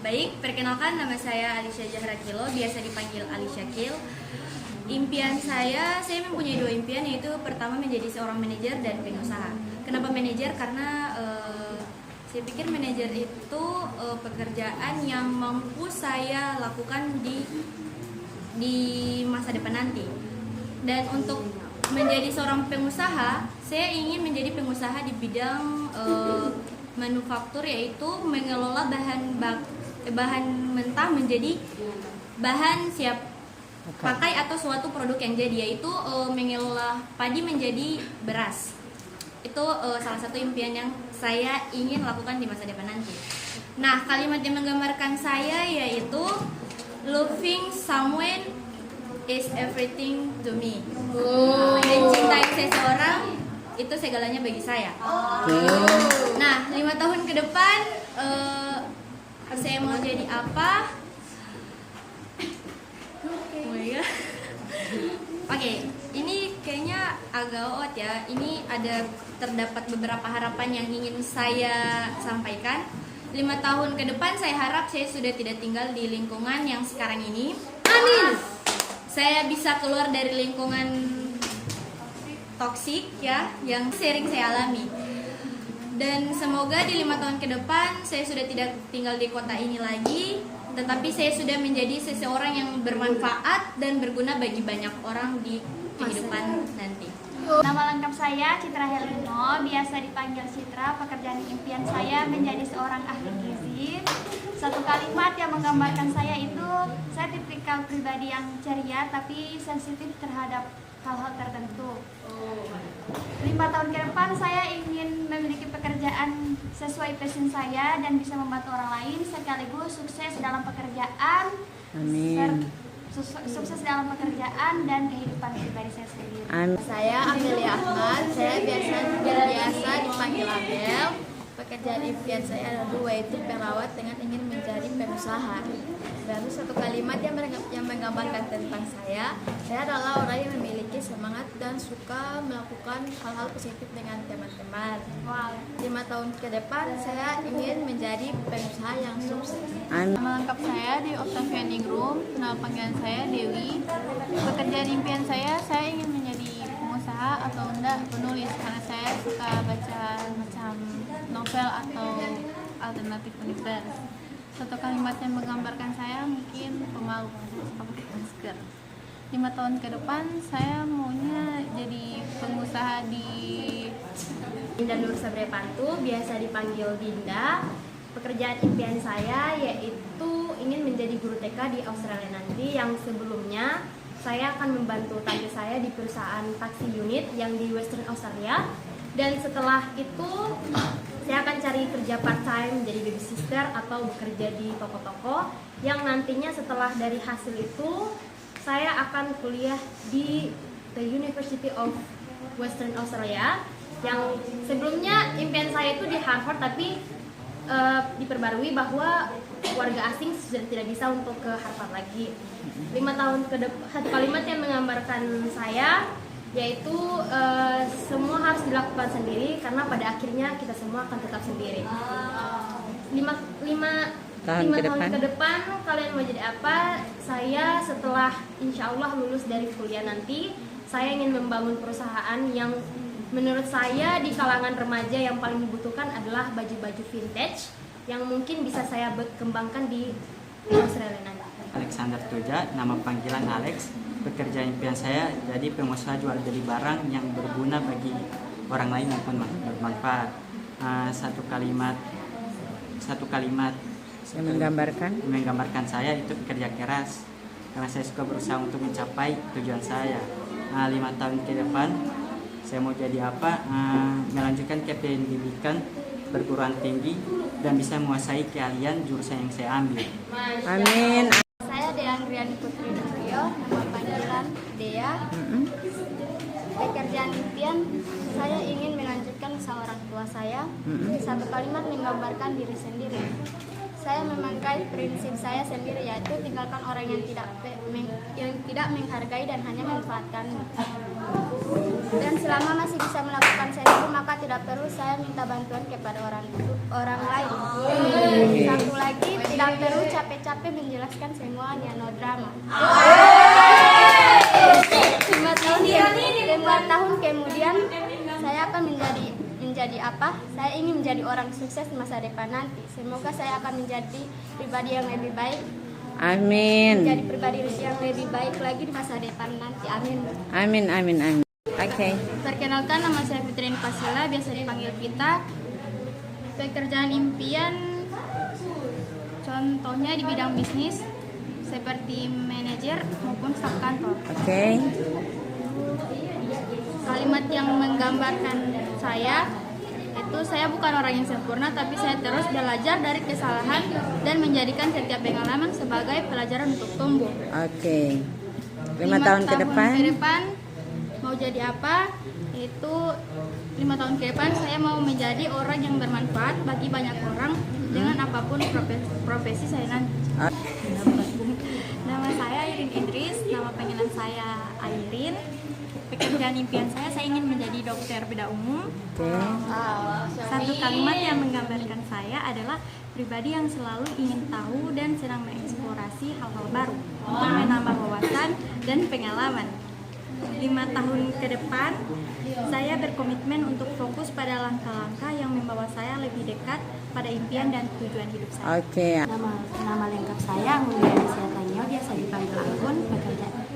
Baik, perkenalkan nama saya Alisha Zahra Kilo, biasa dipanggil Alisha Kil. Impian saya mempunyai dua impian, yaitu pertama menjadi seorang manajer dan pengusaha. Kenapa manajer? Karena saya pikir manajer itu pekerjaan yang mampu saya lakukan di masa depan nanti. Dan untuk menjadi seorang pengusaha, saya ingin menjadi pengusaha di bidang manufaktur, yaitu mengelola bahan mentah menjadi bahan siap pakai atau suatu produk yang jadi, yaitu mengelola padi menjadi beras. Itu salah satu impian yang saya ingin lakukan di masa depan nanti. Nah, kalimat yang menggambarkan saya yaitu loving someone is everything to me. Mencintai seseorang itu segalanya bagi saya. Nah, 5 tahun ke depan saya mau jadi apa? Oke, ini kayaknya agak out ya. Ini terdapat beberapa harapan yang ingin saya sampaikan. 5 tahun ke depan saya harap saya sudah tidak tinggal di lingkungan yang sekarang ini. Amin. Saya bisa keluar dari lingkungan toksik ya, yang sering saya alami. Dan semoga di 5 tahun ke depan saya sudah tidak tinggal di kota ini lagi, tetapi saya sudah menjadi seseorang yang bermanfaat dan berguna bagi banyak orang di kehidupan nanti. Nama lengkap saya Citra Helino, biasa dipanggil Citra. Pekerjaan impian saya menjadi seorang ahli gizi. Satu kalimat yang menggambarkan saya itu, saya tipikal pribadi yang ceria tapi sensitif terhadap hal-hal tertentu. 5 tahun ke depan saya ingin memiliki pekerjaan sesuai passion saya dan bisa membantu orang lain, sekaligus sukses dalam pekerjaan. Amin. Sukses dalam pekerjaan dan kehidupan pribadi saya sendiri. Saya Amelia Ahmad, saya biasa dipanggil Abel. Pekerjaan impian saya ada dua, yaitu perawat dengan ingin menjadi pengusaha. Lalu satu kalimat yang menggambarkan tentang saya adalah orang yang memiliki semangat dan suka melakukan hal-hal positif dengan teman-teman. 5 tahun ke depan saya ingin menjadi pengusaha yang sukses. Nama lengkap saya di Octavian Ningrum, nama panggilan saya Dewi. Pekerjaan impian saya ingin menjadi pengusaha atau penulis, karena saya suka baca macam novel atau alternatif universitas. Satu kalimat yang menggambarkan saya mungkin pemalu, suka pakai masker. 5 tahun ke depan saya maunya jadi pengusaha di Dinda Nur Sabrepantu, biasa dipanggil Dinda. Pekerjaan impian saya yaitu ingin menjadi guru TK di Australia nanti, yang sebelumnya saya akan membantu tante saya di perusahaan taksi unit yang di Western Australia. Dan setelah itu saya akan cari kerja part time jadi baby sister atau bekerja di toko-toko, yang nantinya setelah dari hasil itu saya akan kuliah di The University of Western Australia, yang sebelumnya impian saya itu di Harvard, tapi diperbarui bahwa warga asing sudah tidak bisa untuk ke Harvard lagi. 5 tahun ke depan, satu kalimat yang menggambarkan saya yaitu semua harus dilakukan sendiri, karena pada akhirnya kita semua akan tetap sendiri. 5 tahun ke depan kalian mau jadi apa? Saya setelah insya Allah lulus dari kuliah nanti, saya ingin membangun perusahaan yang menurut saya di kalangan remaja yang paling dibutuhkan adalah baju-baju vintage yang mungkin bisa saya kembangkan di Australia nanti. Alexander Tuja, nama panggilan Alex. Pekerjaan impian saya jadi pengusaha jual beli barang yang berguna bagi orang lain maupun bermanfaat. Satu kalimat yang menggambarkan saya itu bekerja keras, karena saya suka berusaha untuk mencapai tujuan saya. 5 tahun ke depan saya mau jadi apa? Melanjutkan ke pendidikan perguruan tinggi dan bisa menguasai keahlian jurusan yang saya ambil. Amin. Saya Deandriani Putri Nuryo, nama panggilan Dea. Pekerjaan impian saya ingin melanjutkan usaha orang tua saya. Satu kalimat menggambarkan diri sendiri. Saya memakai prinsip saya sendiri, yaitu tinggalkan orang yang tidak menghargai dan hanya memanfaatkan. Dan selama masih bisa melakukan sendiri, maka tidak perlu saya minta bantuan kepada orang lain. Satu lagi, tidak perlu capek-capek menjelaskan semuanya, no drama. 5 tahun kemudian saya akan menjadi apa? Saya ingin menjadi orang sukses di masa depan nanti. Semoga saya akan menjadi pribadi yang lebih baik. Amin. Menjadi pribadi yang lebih baik lagi di masa depan nanti. Amin. Amin, amin, amin. Oke. Perkenalkan, nama saya Fitrin Pasila, biasa dipanggil Pita. Pekerjaan impian contohnya di bidang bisnis seperti manajer maupun staf kantor. Oke. Kalimat yang menggambarkan saya itu, saya bukan orang yang sempurna, tapi saya terus belajar dari kesalahan dan menjadikan setiap pengalaman sebagai pelajaran untuk tumbuh. Oke. 5 tahun ke depan. Mau jadi apa? Itu 5 tahun ke depan saya mau menjadi orang yang bermanfaat bagi banyak orang dengan apapun profesi saya nanti. Nama saya Irin Idris, nama panggilan saya Airin. Pekerjaan impian saya ingin menjadi dokter bedah umum. Oke. Satu kalimat yang menggambarkan saya adalah pribadi yang selalu ingin tahu dan senang mengeksplorasi hal-hal baru untuk menambah wawasan dan pengalaman. 5 tahun ke depan, saya berkomitmen untuk fokus pada langkah-langkah yang membawa saya lebih dekat pada impian dan tujuan hidup saya. Oke. Nama lengkap saya Mulyani Tanyo, biasa dipanggil Anggun.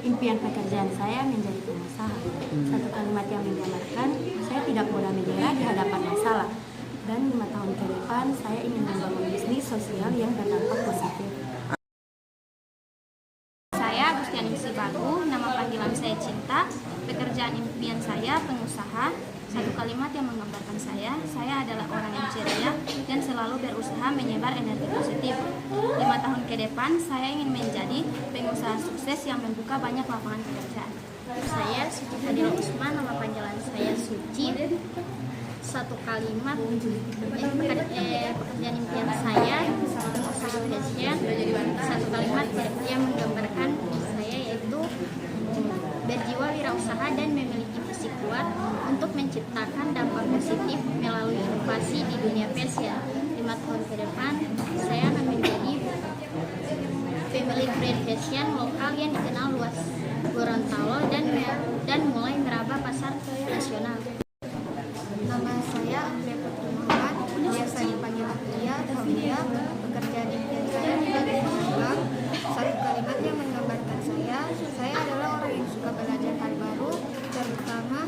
Impian pekerjaan saya menjadi pengusaha. Satu kalimat yang menggambarkan saya tidak mudah menyerah di hadapan masalah. Dan 5 tahun ke depan saya ingin membangun bisnis sosial yang berdampak positif. Saya Agustianingsih Bagu, nama panggilan saya Cinta. Pekerjaan impian saya pengusaha. Satu kalimat yang menggambarkan saya adalah orang yang ceria dan selalu berusaha menyebar energi positif. 5 tahun ke depan, saya ingin menjadi pengusaha sukses yang membuka banyak lapangan pekerjaan. Saya Suci Fadila Usman, nama panggilan saya Suci. Satu kalimat pekerjaan impian saya pengusaha fashion. Satu kalimat yang menggambarkan saya yaitu berjiwa wirausaha dan memiliki visi kuat untuk menciptakan dampak positif melalui inovasi di dunia fashion. 5 tahun ke depan saya akan menjadi pemilik brand fashion lokal yang dikenal luas Gorontalo dan mulai meraba pasar nasional. Nama saya Andrea Putri Muhammad, biasa dipanggil Akia Tauhida. Pekerjaan impian saya menjadi pengembang. Satu kalimat yang menggambarkan saya adalah orang yang suka belajar hal baru, terutama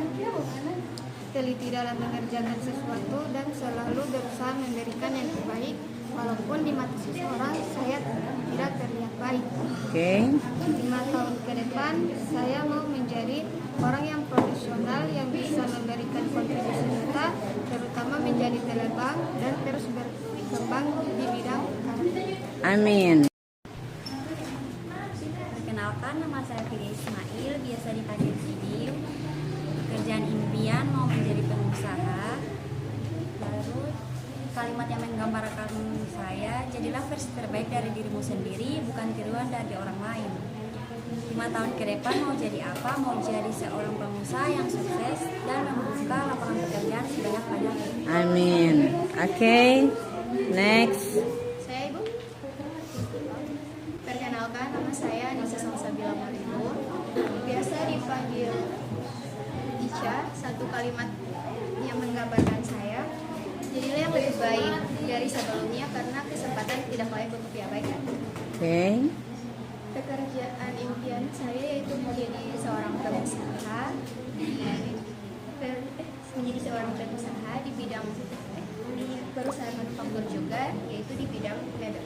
teliti dalam mengerjakan sesuatu dan selalu berusaha memberikan yang terbaik, walaupun di mata seseorang saya tidak terlihat baik. Oke. 5 tahun ke depan saya mau menjadi orang yang profesional yang bisa memberikan kontribusi nyata, terutama menjadi telebang dan terus berkembang di bidang karir. Amin. Perkenalkan, nama saya Fidi Ismail, biasa dipanggil Fidi. Pekerjaan impian mau menjadi pengusaha. Lalu kalimat yang menggambarkan saya, jadilah versi terbaik dari dirimu sendiri, bukan tiruan dari orang lain. 5 tahun ke depan mau jadi apa? Mau jadi seorang pengusaha yang sukses dan membuka lapangan pekerjaan sebanyak-banyaknya. Amin. Oke. Next. Saya Ibu. Perkenalkan, nama saya Nisa Salsabila Malibu, biasa dipanggil Isha. Satu kalimat yang menggambarkan saya, jadilah yang lebih baik dari sebelumnya karena kesempatan tidak layak untuk diabaikan. Oke. Pekerjaan impian saya yaitu menjadi seorang pengusaha, di bidang perusahaan manufaktur juga, yaitu di bidang leather.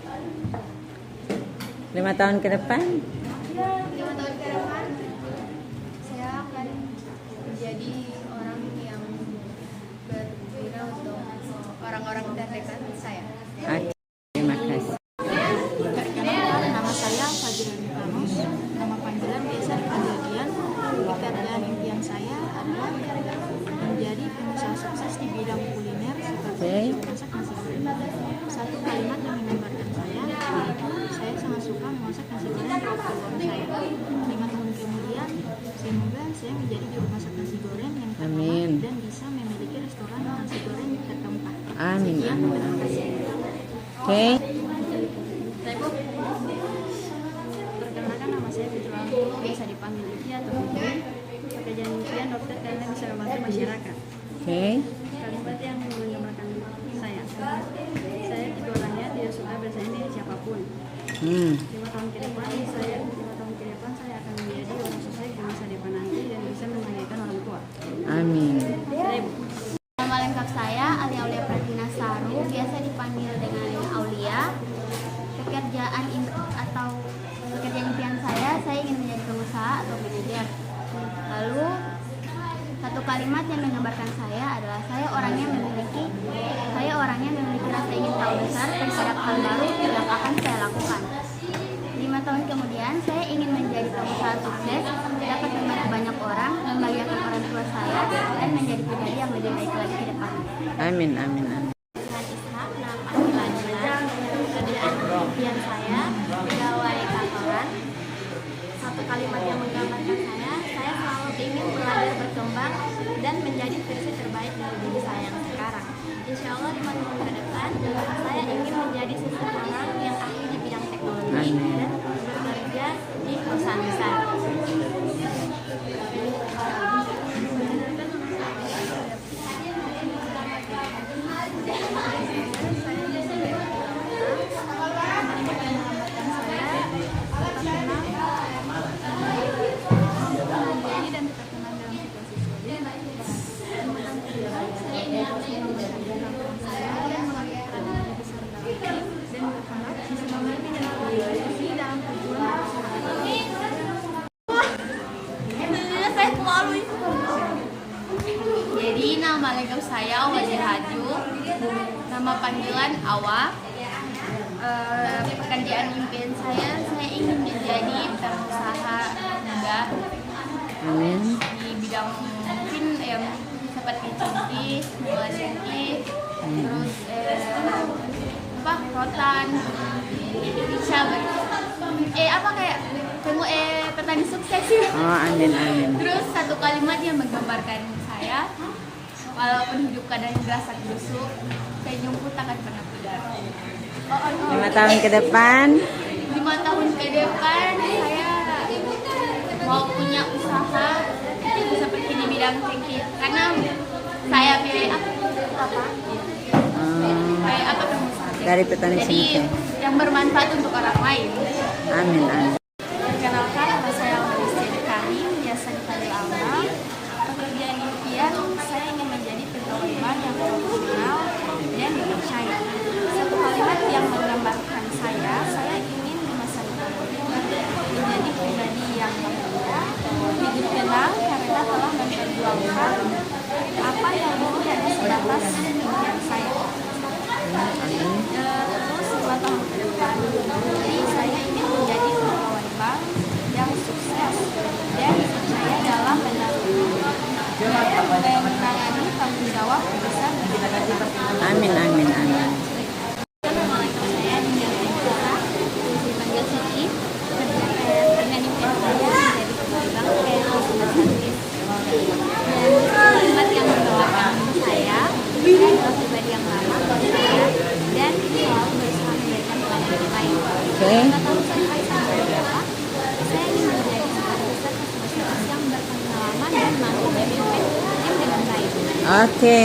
5 tahun ke depan. 5 tahun ke depan saya akan menjadi orang yang berguna untuk orang-orang terdekat saya. Oke. Terima kasih. Perkenalkan, nama saya Fajrul Mukanus, nama panggilan biasa dipanggil Dian. Pekerjaan impian saya adalah menjadi pengusaha sukses di bidang kuliner seperti memasak nasi goreng. Satu kalimat yang menggambarkan saya, yaitu saya sangat suka memasak nasi goreng di waktu luang saya. 5 tahun kemudian, semoga saya menjadi juru masak nasi goreng Amin. dan bisa memiliki restoran nasi goreng terkemuka. Amin. Sekian, Amin. terima kasih. Oke. Perkenalkan, nama saya Fitri Angkulo, bisa dipanggil Vicky atau Fitri. Pekerjaan impian dokter karena bisa membantu masyarakat. Oke. Kalimat yang menggambarkan saya. Saya tipe orangnya tidak suka bersaing dengan siapapun. 5 tahun ke depan saya akan menjadi orang sukses di masa depan nanti dan bisa membahagiakan orang tua. Amin. Nama lengkap saya Alia Aulia Pratina Saru, biasa dipanggil dengan Aulia. Pekerjaan impian saya ingin menjadi pengusaha atau manajer. Lalu satu kalimat yang menggambarkan saya adalah saya orangnya memiliki rasa ingin tahu besar terhadap hal baru yang akan saya lakukan. 5 tahun kemudian saya ingin menjadi pengusaha sukses, dapat membantu banyak orang, membahagiakan orang tua saya, dan menjadi pribadi yang lebih baik lagi ke depan. Amin. Amin. Amin. Dengan Ishak, nama panggilan pekerjaan impian saya pegawai kantoran. Satu kalimat yang menggambarkan saya selalu ingin belajar berkembang dan menjadi versi terbaik dari diri saya yang sekarang. Insya Allah 5 tahun ke depan saya ingin menjadi seseorang yang ahli di bidang teknologi dan bekerja di perusahaan besar. Jadi nama lengkap saya Awa Dirhaju, nama panggilan Awa. Pekerjaan impian saya ingin menjadi pengusaha muda. Amin. Di bidang mungkin seperti cingkih, bunga cingkih, terus rotan, bisa kayak petani sukses sih. Oh, amin. Amin. Terus satu kalimat yang menggambarkan saya, walaupun hidup kadang gerasak busuk, saya nyumput takkan pernah pudar. 5 tahun ke depan. 5 tahun ke depan saya mau punya usaha itu seperti di bidang cengkeh, karena saya kayak pengusaha Dari petani jadi cengkeh. yang bermanfaat untuk orang lain. Amin. Amin. Perkenalkan, nama saya Malaysia Karim, biasa dipanggil Alma. Pekerjaan impian saya ingin menjadi pegawai bank yang profesional dan dipercaya. Satu kalimat yang menggambarkan saya ingin di masa depan menjadi pribadi yang mulia, hidup tenang karena telah memperjuangkan apa yang dulu hanya sebatas impian saya. Terus 5 tahun ke depan, jadi saya ingin menjadi pegawai bank yang sukses dan dipercaya dalam menangani tanggung jawab besar di depan. Amin. Amin. Amin. Assalamualaikum, saya Nindya dipanggil Siti. Dengan impian saya menjadi pegawai bank kayak customer service. Dan kalimat yang membawakan saya adalah pribadi yang lama buat saya dan selalu berusaha memberikan pelayanan yang baik. Oke. 5 tahun sampai berapa, saya ingin menjadi supervisor customer service yang berpengalaman dan mampu memimpin tim dengan baik. Oke.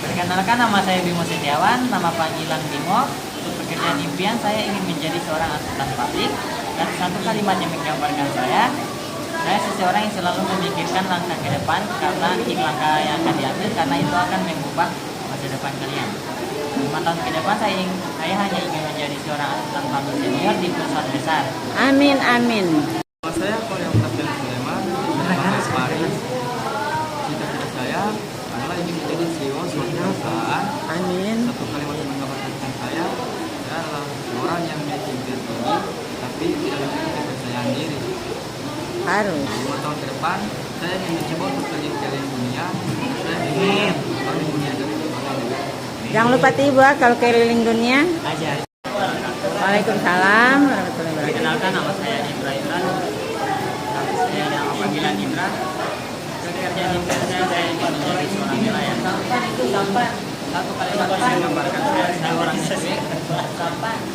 Perkenalkan, nama saya Bimo Setiawan, nama panggilan Bimo. Untuk pekerjaan impian saya ingin menjadi seorang akuntan publik, dan satu kalimat yang menggambarkan saya seseorang yang selalu memikirkan langkah ke depan, karena langkah yang akan diambil karena itu akan mengubah masa depan kalian. 5 tahun ke depan saya hanya ingin menjadi seorang akuntan publik senior di perusahaan besar. Amin. Amin. Nama saya Korea Kapten Sulaiman, nama Paris. Cita-cita saya adalah ingin menjadi CEO suatu perusahaan. Amin. Satu kalimat yang menggambarkan saya adalah seorang yang memiliki impian tinggi, tapi tidak memiliki kepercayaan diri. Harus. 5 tahun ke depan, saya ingin mencoba untuk pergi keliling dunia. Saya ingin keliling dunia dari Jangan lupa tiba kalau keliling dunia. Aja. Waalaikumsalam warahmatullahi wabarakatuh. Perkenalkan, nama saya Indra Imran. Saya nama panggilan Indra. pekerjaan impian saya ingin menjadi seorang nelayan. Satu kalimat yang menggambarkan saya orang sukses,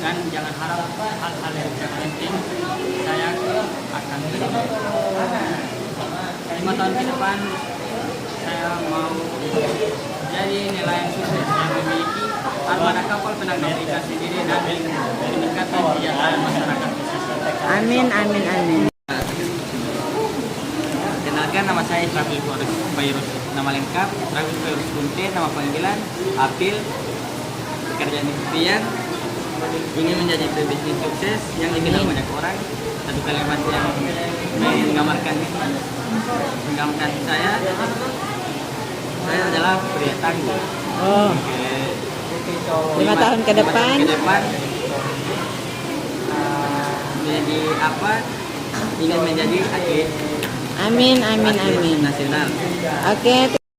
dan jangan harap hal-hal yang penting saya akan terima. 5 tahun ke depan saya mau jadi nelayan sukses yang memiliki armada kapal penangkap ikan sendiri dan meningkatkan kesejahteraan masyarakat pesisir. Amin, amin, amin. Kenalkan, nama saya Rafil Fairuz. Nama lengkap Rafil Fairuz Kunte, nama panggilan Apil. Pekerjaan impian ingin menjadi pebisnis sukses yang dikenal banyak orang. Satu kalimat yang menggambarkan saya adalah pria tangguh. Oh. 5 tahun ke depan. Menjadi apa? Ingin menjadi atlet. Amin, amin, Atlet amin. nasional. Oke.